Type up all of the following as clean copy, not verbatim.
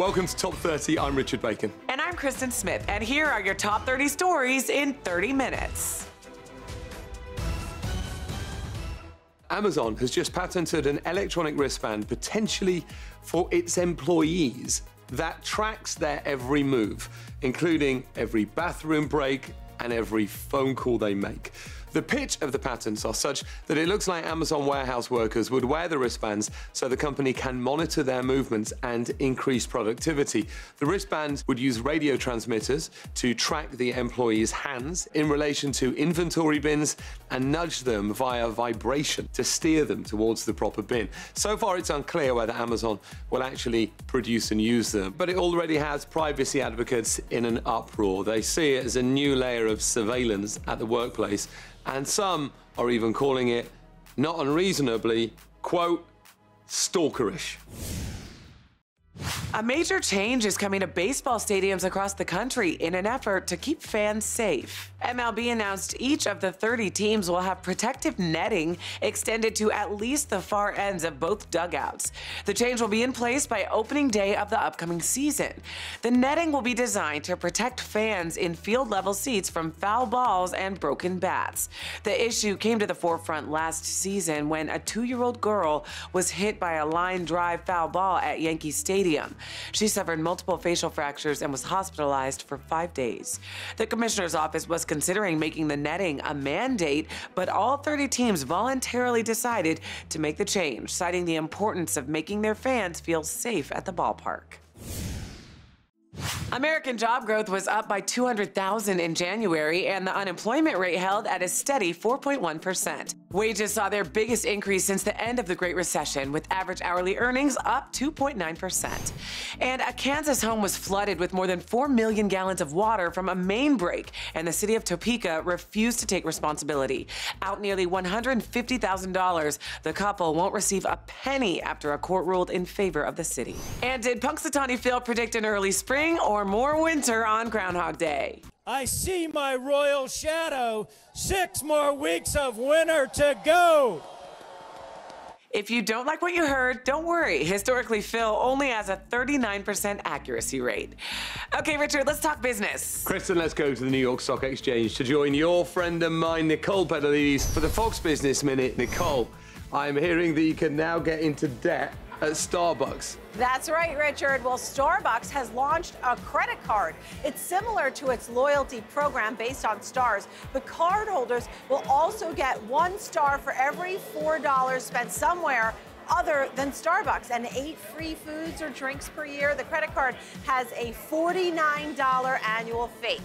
Welcome to Top 30. I'm Richard Bacon. And I'm Kristen Smith. And here are your top 30 stories in 30 minutes. Amazon has just patented an electronic wristband, potentially for its employees, that tracks their every move, including every bathroom break and every phone call they make. The pitch of the patents are such that it looks like Amazon warehouse workers would wear the wristbands so the company can monitor their movements and increase productivity. The wristbands would use radio transmitters to track the employees' hands in relation to inventory bins and nudge them via vibration to steer them towards the proper bin. So far, it's unclear whether Amazon will actually produce and use them, but it already has privacy advocates in an uproar. They see it as a new layer of surveillance at the workplace, and some are even calling it, not unreasonably, quote, stalkerish. A major change is coming to baseball stadiums across the country in an effort to keep fans safe. MLB announced each of the 30 teams will have protective netting extended to at least the far ends of both dugouts. The change will be in place by opening day of the upcoming season. The netting will be designed to protect fans in field-level seats from foul balls and broken bats. The issue came to the forefront last season when a 2-year-old girl was hit by a line drive foul ball at Yankee Stadium. She suffered multiple facial fractures and was hospitalized for 5 days. The commissioner's office was considering making the netting a mandate, but all 30 teams voluntarily decided to make the change, citing the importance of making their fans feel safe at the ballpark. American job growth was up by 200,000 in January, and the unemployment rate held at a steady 4.1%. Wages saw their biggest increase since the end of the Great Recession, with average hourly earnings up 2.9%. And a Kansas home was flooded with more than 4 million gallons of water from a main break, and the city of Topeka refused to take responsibility. Out nearly $150,000, the couple won't receive a penny after a court ruled in favor of the city. And did Punxsutawney Phil predict an early spring or more winter on Groundhog Day? I see my royal shadow. 6 more weeks of winter to go. If you don't like what you heard, don't worry. Historically, Phil only has a 39% accuracy rate. Okay, Richard, let's talk business. Kristen, let's go to the New York Stock Exchange to join your friend and mine, Nicole Pedalides, for the Fox Business Minute. Nicole, I'm hearing that you can now get into debt at Starbucks. That's right, Richard. Well, Starbucks has launched a credit card. It's similar to its loyalty program based on stars. The cardholders will also get 1 star for every $4 spent somewhere other than Starbucks, and 8 free foods or drinks per year. The credit card has a $49 annual fee.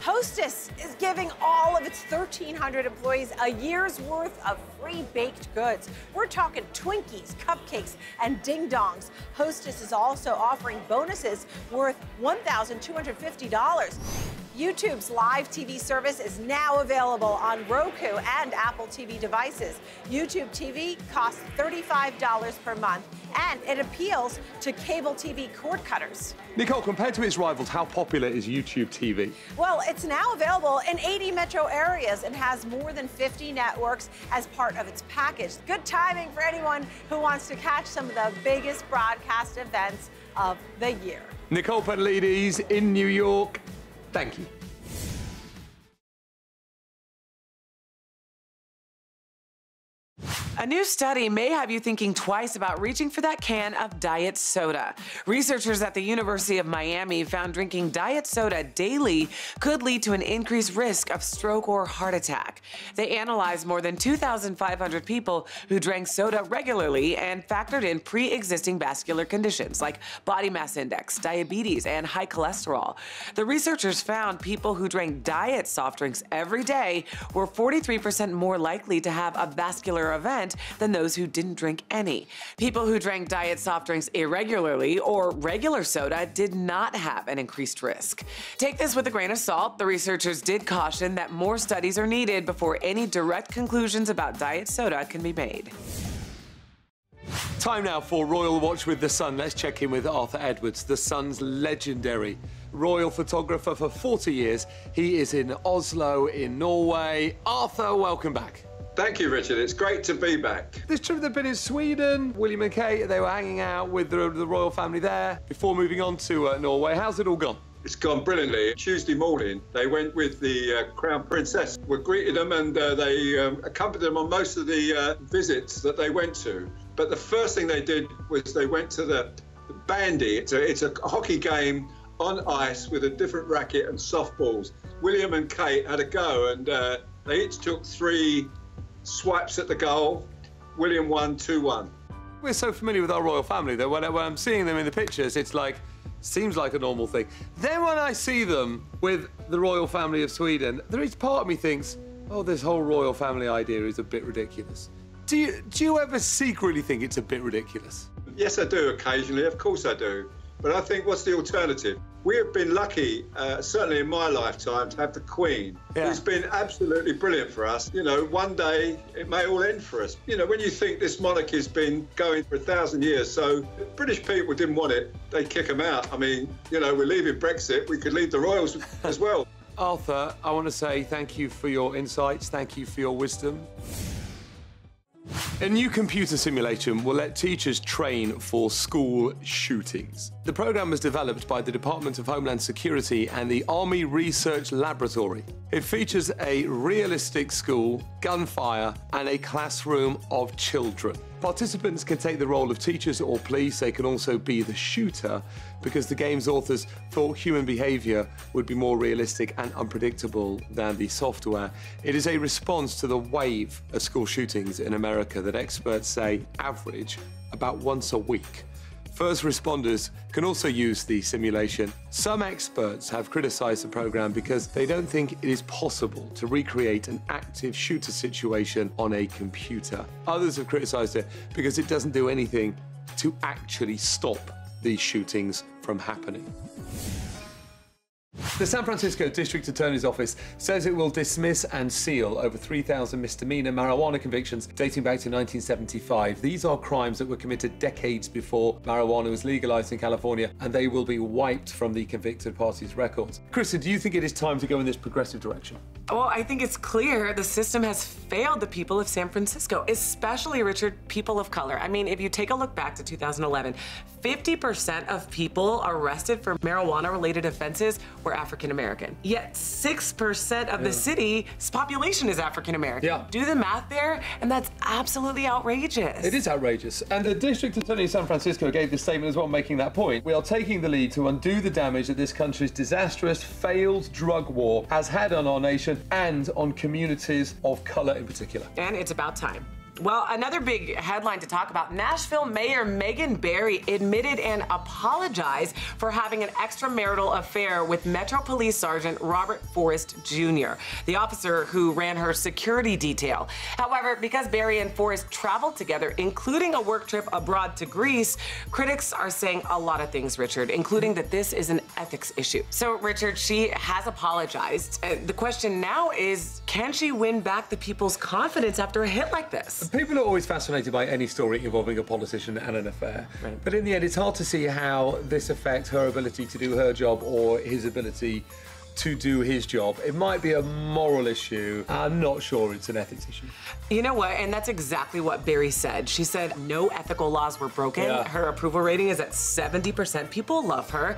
Hostess is giving all of its 1,300 employees a year's worth of free baked goods. We're talking Twinkies, cupcakes, and ding-dongs. Hostess is also offering bonuses worth $1,250. YouTube's live TV service is now available on Roku and Apple TV devices. YouTube TV costs $35 per month, and it appeals to cable TV cord cutters. Nicole, compared to its rivals, how popular is YouTube TV? Well, it's now available in 80 metro areas and has more than 50 networks as part of its package. Good timing for anyone who wants to catch some of the biggest broadcast events of the year. Nicole Pedalides in New York. Thank you. A new study may have you thinking twice about reaching for that can of diet soda. Researchers at the University of Miami found drinking diet soda daily could lead to an increased risk of stroke or heart attack. They analyzed more than 2,500 people who drank soda regularly and factored in pre-existing vascular conditions like body mass index, diabetes, and high cholesterol. The researchers found people who drank diet soft drinks every day were 43% more likely to have a vascular event than those who didn't drink any. People who drank diet soft drinks irregularly or regular soda did not have an increased risk. Take this with a grain of salt. The researchers did caution that more studies are needed before any direct conclusions about diet soda can be made. Time now for Royal Watch with The Sun. Let's check in with Arthur Edwards, The Sun's legendary royal photographer for 40 years. He is in Oslo in Norway. Arthur, welcome back. Thank you, Richard. It's great to be back. This trip they've been in Sweden. William and Kate, they were hanging out with the royal family there before moving on to Norway. How's it all gone? It's gone brilliantly. Tuesday morning, they went with the Crown Princess. We greeted them and they accompanied them on most of the visits that they went to. But the first thing they did was they went to the bandy. It's a hockey game on ice with a different racket and softballs. William and Kate had a go and they each took 3 swipes at the goal. William won 2-1. We're so familiar with our royal family that when I'm seeing them in the pictures, it's like, seems like a normal thing. Then when I see them with the royal family of Sweden, there is part of me thinks, oh, this whole royal family idea is a bit ridiculous. Do you ever secretly think it's a bit ridiculous? Yes, I do occasionally. Of course I do. But I think, what's the alternative? We have been lucky, certainly in my lifetime, to have the Queen, who's been absolutely brilliant for us. You know, one day it may all end for us. You know, when you think this monarchy's been going for 1,000 years, so if British people didn't want it, they'd kick them out. I mean, you know, we're leaving Brexit, we could leave the royals as well. Arthur, I want to say thank you for your insights, thank you for your wisdom. A new computer simulation will let teachers train for school shootings. The program was developed by the Department of Homeland Security and the Army Research Laboratory. It features a realistic school, gunfire, and a classroom of children. Participants can take the role of teachers or police. They can also be the shooter because the game's authors thought human behavior would be more realistic and unpredictable than the software. It is a response to the wave of school shootings in America that experts say average about once a week. First responders can also use the simulation. Some experts have criticized the program because they don't think it is possible to recreate an active shooter situation on a computer. Others have criticized it because it doesn't do anything to actually stop these shootings from happening. The San Francisco District Attorney's Office says it will dismiss and seal over 3,000 misdemeanor marijuana convictions dating back to 1975. These are crimes that were committed decades before marijuana was legalized in California, and they will be wiped from the convicted parties' records. Kristen, do you think it is time to go in this progressive direction? Well, I think it's clear the system has failed the people of San Francisco, especially, Richard, people of color. I mean, if you take a look back to 2011, 50% of people arrested for marijuana-related offenses were African-American. Yet 6% of the city's population is African-American. Yeah. Do the math there, and that's absolutely outrageous. It is outrageous. And the District Attorney of San Francisco gave this statement as well, making that point. We are taking the lead to undo the damage that this country's disastrous, failed drug war has had on our nation and on communities of color in particular. And it's about time. Well, another big headline to talk about, Nashville Mayor Megan Barry admitted and apologized for having an extramarital affair with Metro Police Sergeant Robert Forrest Jr., the officer who ran her security detail. However, because Barry and Forrest traveled together, including a work trip abroad to Greece, critics are saying a lot of things, Richard, including that this is an ethics issue. So, Richard, she has apologized. The question now is, can she win back the people's confidence after a hit like this? People are always fascinated by any story involving a politician and an affair. Right. But in the end, it's hard to see how this affects her ability to do her job or his ability to do his job. It might be a moral issue. I'm not sure it's an ethics issue. You know what? And that's exactly what Barry said. She said no ethical laws were broken. Yeah. Her approval rating is at 70%. People love her.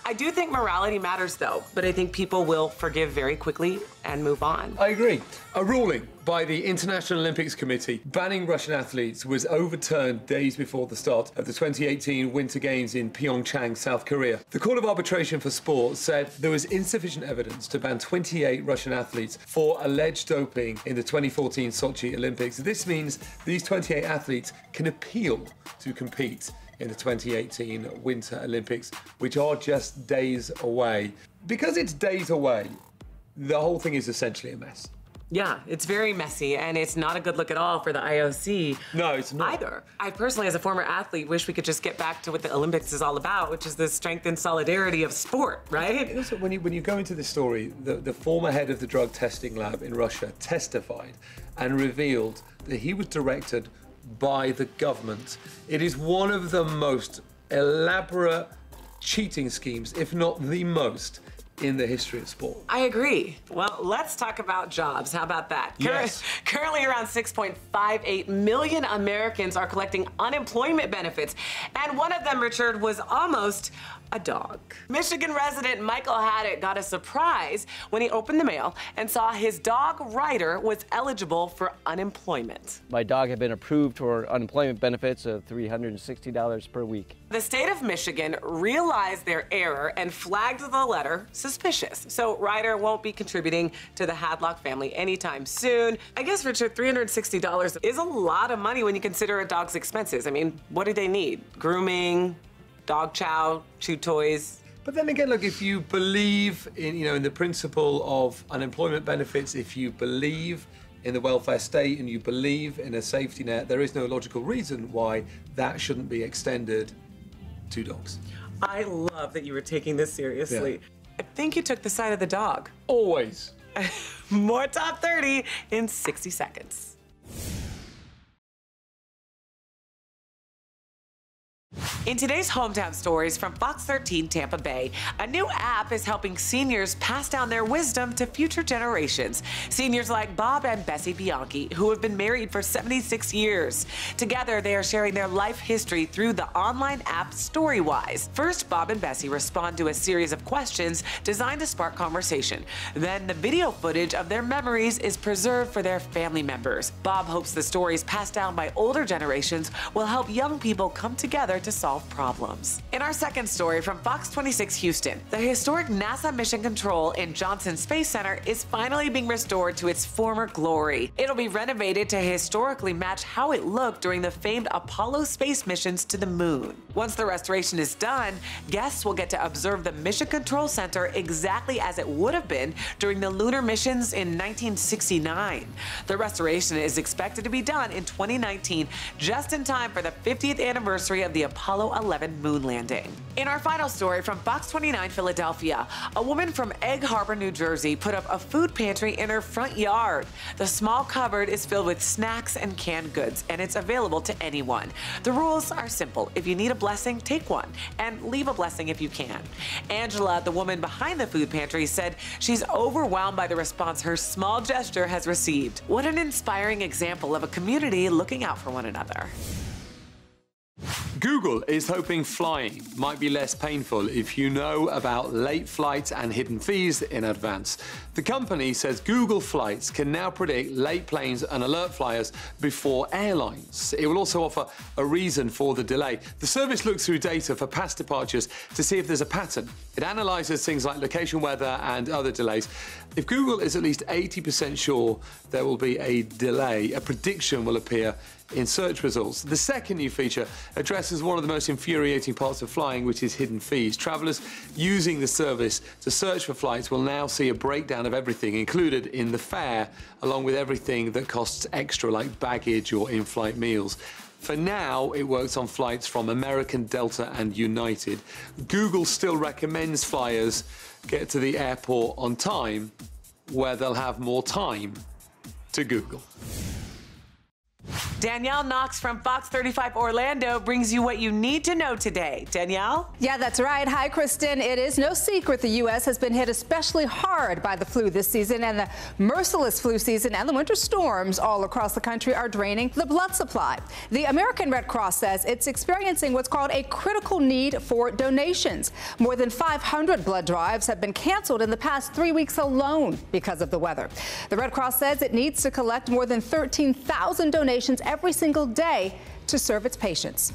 I do think morality matters, though, but I think people will forgive very quickly and move on. I agree. A ruling by the International Olympics Committee banning Russian athletes was overturned days before the start of the 2018 Winter Games in Pyeongchang, South Korea. The Court of Arbitration for Sport said there was insufficient evidence to ban 28 Russian athletes for alleged doping in the 2014 Sochi Olympics. This means these 28 athletes can appeal to compete in the 2018 Winter Olympics, which are just days away. Because it's days away, the whole thing is essentially a mess. Yeah, it's very messy, and it's not a good look at all for the IOC. No, it's not. Either. I personally, as a former athlete, wish we could just get back to what the Olympics is all about, which is the strength and solidarity of sport, right? Also, when you go into this story, the former head of the drug testing lab in Russia testified and revealed that he was directed by the government. It is one of the most elaborate cheating schemes, if not the most, in the history of sport. I agree. Well, let's talk about jobs. How about that? Yes. Currently, around 6.58 million Americans are collecting unemployment benefits. And one of them, Richard, was almost a dog. Michigan resident Michael Haddock got a surprise when he opened the mail and saw his dog Ryder was eligible for unemployment. My dog had been approved for unemployment benefits of $360 per week. The state of Michigan realized their error and flagged the letter suspicious. So Ryder won't be contributing to the Hadlock family anytime soon. I guess, Richard, $360 is a lot of money when you consider a dog's expenses. I mean, what do they need? Grooming, dog chow, chew toys. But then again, look, if you believe in, in the principle of unemployment benefits, if you believe in the welfare state and you believe in a safety net, there is no logical reason why that shouldn't be extended to dogs. I love that you were taking this seriously. Yeah. I think you took the side of the dog. Always. More Top 30 in 60 seconds. In today's Hometown Stories from Fox 13 Tampa Bay, a new app is helping seniors pass down their wisdom to future generations. Seniors like Bob and Bessie Bianchi, who have been married for 76 years. Together, they are sharing their life history through the online app Storywise. First, Bob and Bessie respond to a series of questions designed to spark conversation. Then, the video footage of their memories is preserved for their family members. Bob hopes the stories passed down by older generations will help young people come together to solve problems. In our second story from Fox 26 Houston, the historic NASA Mission Control in Johnson Space Center is finally being restored to its former glory. It'll be renovated to historically match how it looked during the famed Apollo space missions to the moon. Once the restoration is done, guests will get to observe the Mission Control Center exactly as it would have been during the lunar missions in 1969. The restoration is expected to be done in 2019, just in time for the 50th anniversary of the Apollo 11 moon landing. In our final story from Fox 29 Philadelphia, a woman from Egg Harbor, New Jersey put up a food pantry in her front yard. The small cupboard is filled with snacks and canned goods, and it's available to anyone. The rules are simple. If you need a blessing, take one, and leave a blessing if you can. Angela, the woman behind the food pantry, said she's overwhelmed by the response her small gesture has received. What an inspiring example of a community looking out for one another. Google is hoping flying might be less painful if you know about late flights and hidden fees in advance. The company says Google Flights can now predict late planes and alert flyers before airlines. It will also offer a reason for the delay. The service looks through data for past departures to see if there's a pattern. It analyzes things like location, weather, and other delays. If Google is at least 80% sure there will be a delay, a prediction will appear in search results. The second new feature addresses one of the most infuriating parts of flying, which is hidden fees. Travelers using the service to search for flights will now see a breakdown of everything included in the fare, along with everything that costs extra, like baggage or in-flight meals. For now, it works on flights from American, Delta, and United. Google still recommends flyers get to the airport on time, where they'll have more time to Google. Danielle Knox from Fox 35 Orlando brings you what you need to know today. Danielle? Yeah, that's right. Hi, Kristen. It is no secret the U.S. has been hit especially hard by the flu this season, and the merciless flu season and the winter storms all across the country are draining the blood supply. The American Red Cross says it's experiencing what's called a critical need for donations. More than 500 blood drives have been canceled in the past 3 weeks alone because of the weather. The Red Cross says it needs to collect more than 13,000 donations every single day to serve its patients.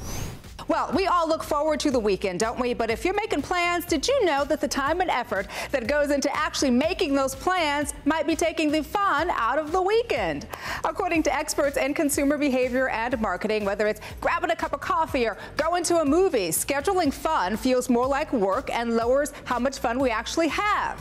Well, we all look forward to the weekend, don't we? But if you're making plans, did you know that the time and effort that goes into actually making those plans might be taking the fun out of the weekend? According to experts in consumer behavior and marketing, whether it's grabbing a cup of coffee or going to a movie, scheduling fun feels more like work and lowers how much fun we actually have.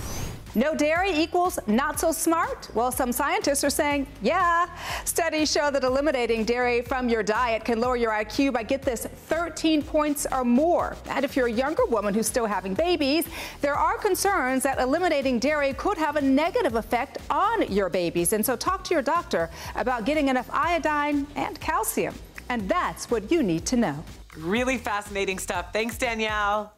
No dairy equals not so smart? Well, some scientists are saying, yeah. Studies show that eliminating dairy from your diet can lower your IQ by, get this, 13 points or more. And if you're a younger woman who's still having babies, there are concerns that eliminating dairy could have a negative effect on your babies. And so talk to your doctor about getting enough iodine and calcium. And that's what you need to know. Really fascinating stuff. Thanks, Danielle.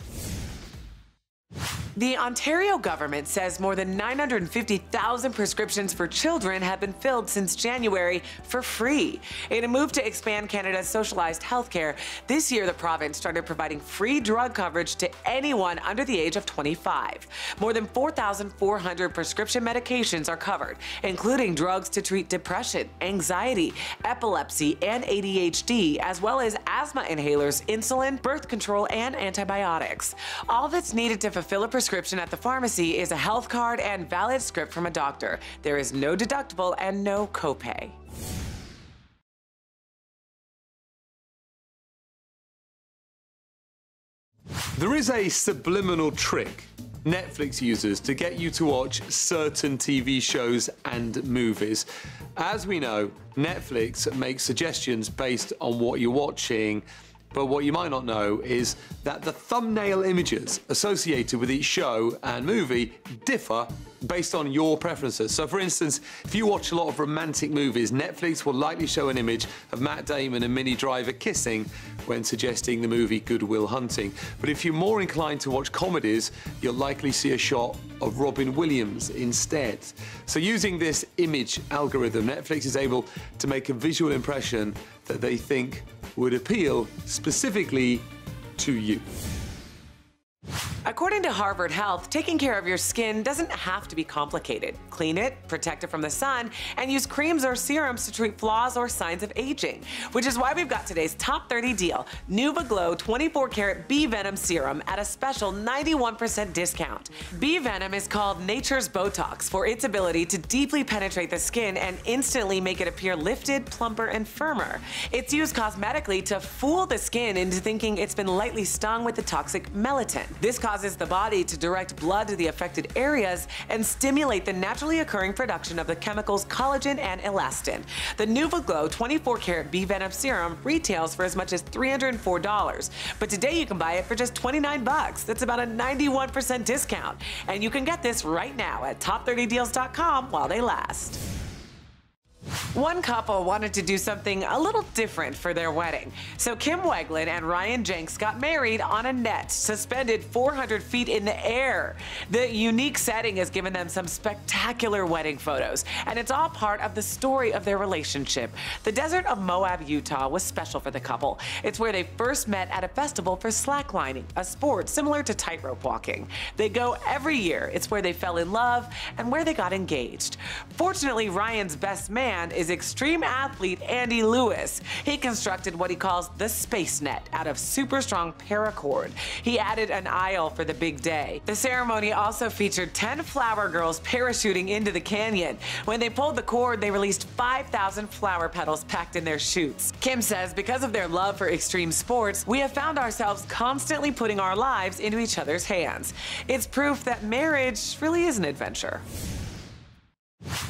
The Ontario government says more than 950,000 prescriptions for children have been filled since January for free. In a move to expand Canada's socialized healthcare, this year the province started providing free drug coverage to anyone under the age of 25. More than 4,400 prescription medications are covered, including drugs to treat depression, anxiety, epilepsy, and ADHD, as well as asthma inhalers, insulin, birth control, and antibiotics. All that's needed to fulfill a prescription at the pharmacy is a health card and valid script from a doctor. There is no deductible and no copay. There is a subliminal trick Netflix uses to get you to watch certain TV shows and movies. As we know, Netflix makes suggestions based on what you're watching, but what you might not know is that the thumbnail images associated with each show and movie differ based on your preferences. So for instance, if you watch a lot of romantic movies, Netflix will likely show an image of Matt Damon and Minnie Driver kissing when suggesting the movie Good Will Hunting. But if you're more inclined to watch comedies, you'll likely see a shot of Robin Williams instead. So using this image algorithm, Netflix is able to make a visual impression that they think would appeal specifically to you. According to Harvard Health, taking care of your skin doesn't have to be complicated. Clean it, protect it from the sun, and use creams or serums to treat flaws or signs of aging. Which is why we've got today's top 30 deal, Nuva Glow 24-karat Bee Venom Serum at a special 91% discount. Bee Venom is called nature's Botox for its ability to deeply penetrate the skin and instantly make it appear lifted, plumper, and firmer. It's used cosmetically to fool the skin into thinking it's been lightly stung with the toxic melatonin. This causes the body to direct blood to the affected areas and stimulate the naturally occurring production of the chemicals collagen and elastin. The Nuva Glow 24-karat Bee Venom Serum retails for as much as $304, but today you can buy it for just $29. That's about a 91% discount. And you can get this right now at top30deals.com while they last. One couple wanted to do something a little different for their wedding. So Kim Weglin and Ryan Jenks got married on a net suspended 400 feet in the air. The unique setting has given them some spectacular wedding photos, and it's all part of the story of their relationship. The desert of Moab, Utah was special for the couple. It's where they first met at a festival for slacklining, a sport similar to tightrope walking. They go every year. It's where they fell in love and where they got engaged. Fortunately, Ryan's best man is extreme athlete Andy Lewis. He constructed what he calls the space net out of super strong paracord. He added an aisle for the big day. The ceremony also featured 10 flower girls parachuting into the canyon. When they pulled the cord, they released 5,000 flower petals packed in their chutes. Kim says, because of their love for extreme sports, we have found ourselves constantly putting our lives into each other's hands. It's proof that marriage really is an adventure.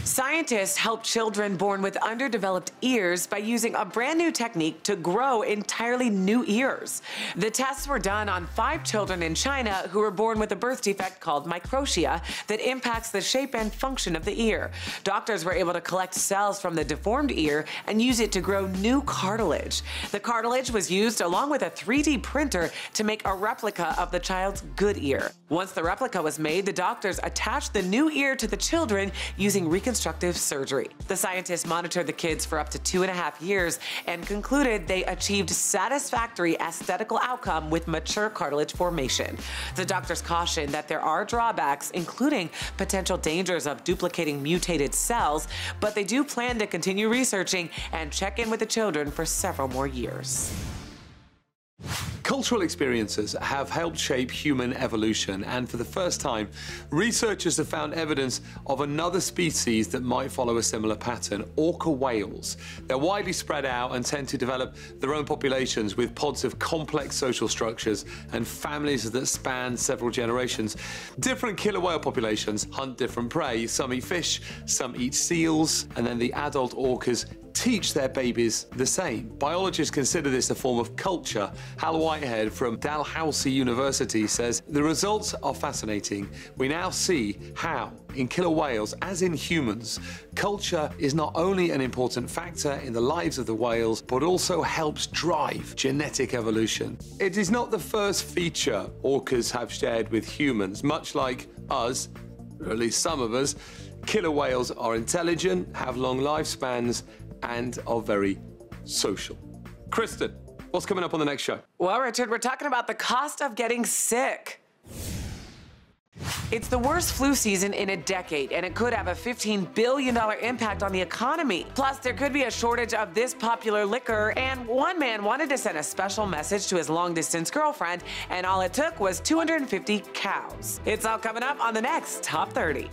Scientists help children born with underdeveloped ears by using a brand new technique to grow entirely new ears. The tests were done on 5 children in China who were born with a birth defect called microtia that impacts the shape and function of the ear. Doctors were able to collect cells from the deformed ear and use it to grow new cartilage. The cartilage was used along with a 3D printer to make a replica of the child's good ear. Once the replica was made, the doctors attached the new ear to the children using reconstructive surgery. The scientists monitored the kids for up to 2.5 years and concluded they achieved satisfactory aesthetical outcome with mature cartilage formation. The doctors cautioned that there are drawbacks, including potential dangers of duplicating mutated cells, but they do plan to continue researching and check in with the children for several more years. Cultural experiences have helped shape human evolution, and for the first time, researchers have found evidence of another species that might follow a similar pattern, orca whales. They're widely spread out and tend to develop their own populations with pods of complex social structures and families that span several generations. Different killer whale populations hunt different prey. Some eat fish, some eat seals, and then the adult orcas teach their babies the same. Biologists consider this a form of culture. Hal Whitehead from Dalhousie University says, the results are fascinating. We now see how, in killer whales as in humans, culture is not only an important factor in the lives of the whales, but also helps drive genetic evolution. It is not the first feature orcas have shared with humans. Much like us, or at least some of us, killer whales are intelligent, have long lifespans, and are very social. Kristen, what's coming up on the next show? Well, Richard, we're talking about the cost of getting sick. It's the worst flu season in a decade, and it could have a $15 billion impact on the economy. Plus, there could be a shortage of this popular liquor, and one man wanted to send a special message to his long-distance girlfriend, and all it took was 250 cows. It's all coming up on the next Top 30.